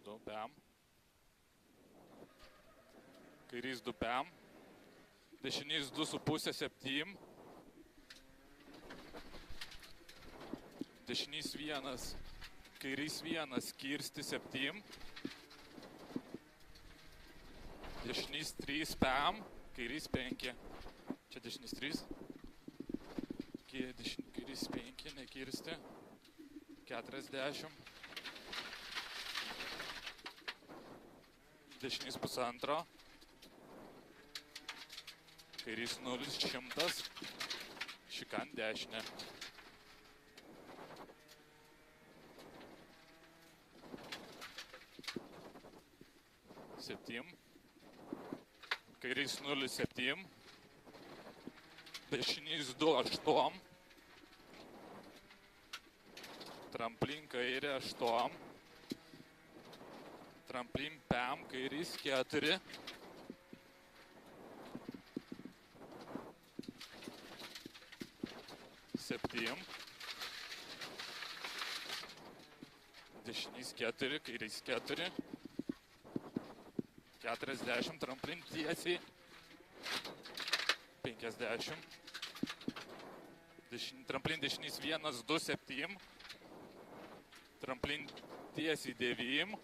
2, pem. Kairys 2, pem. Dešinys 2,5, 7. Dešinys 1, kairys 1, kirsti 7. Dešinys 3, pem. Kairys 5. Čia dešinys 3. Kairys 5, nekirsti. 40. Dešinys 1,5. Kairys 0, 100. Šikan dešinė. Septim. Kairys 0, 7. Dešinys 2, 8. Tramplin kairė 8. Tramplin pem, kairys 4. Septim. Dešinys 4, kairys 4. 40, tramplin tiesiai. 50. Tramplin dešinys 1, 2, 7. Tramplin tiesiai 9.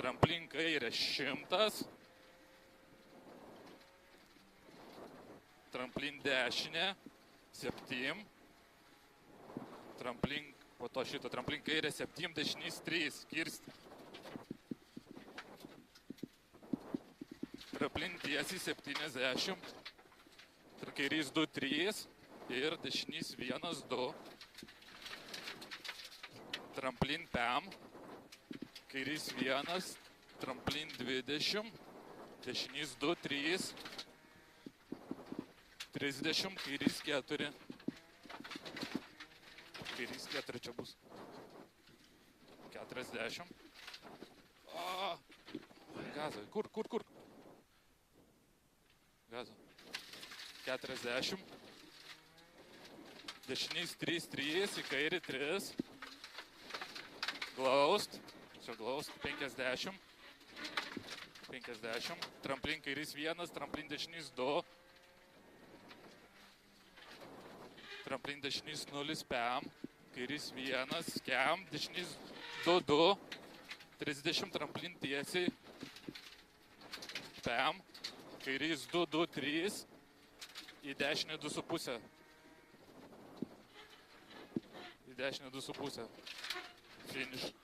Tramplin kairė 100. Tramplin dešinė 7. Tramplin po to šito tramplin kairė 7, dešinys 3, kirsti. Tramplin tiesiai 70. Kairys 2, 3 ir dešinys 1, 2. Tramplin pem. Kairys 1, tramplin 20. Dešinys 2, 3. 30, kairys 4. Kairys 4 čia bus. 40. Gaza, kur? Gaza. 40. Dešinys 3, 3, į kairį 3. Glaust. Čia glaust. 50. 50. Tramplin kairys 1, tramplin dešinys 2. Tramplin dešinys 0, pem. Kairys 1, kem. Dešinys 2, 2. 30, tramplin tiesiai. Pem. Kairys 2, 2, 3. Į dešinę 2,5. Į dešinę 2,5. Finish.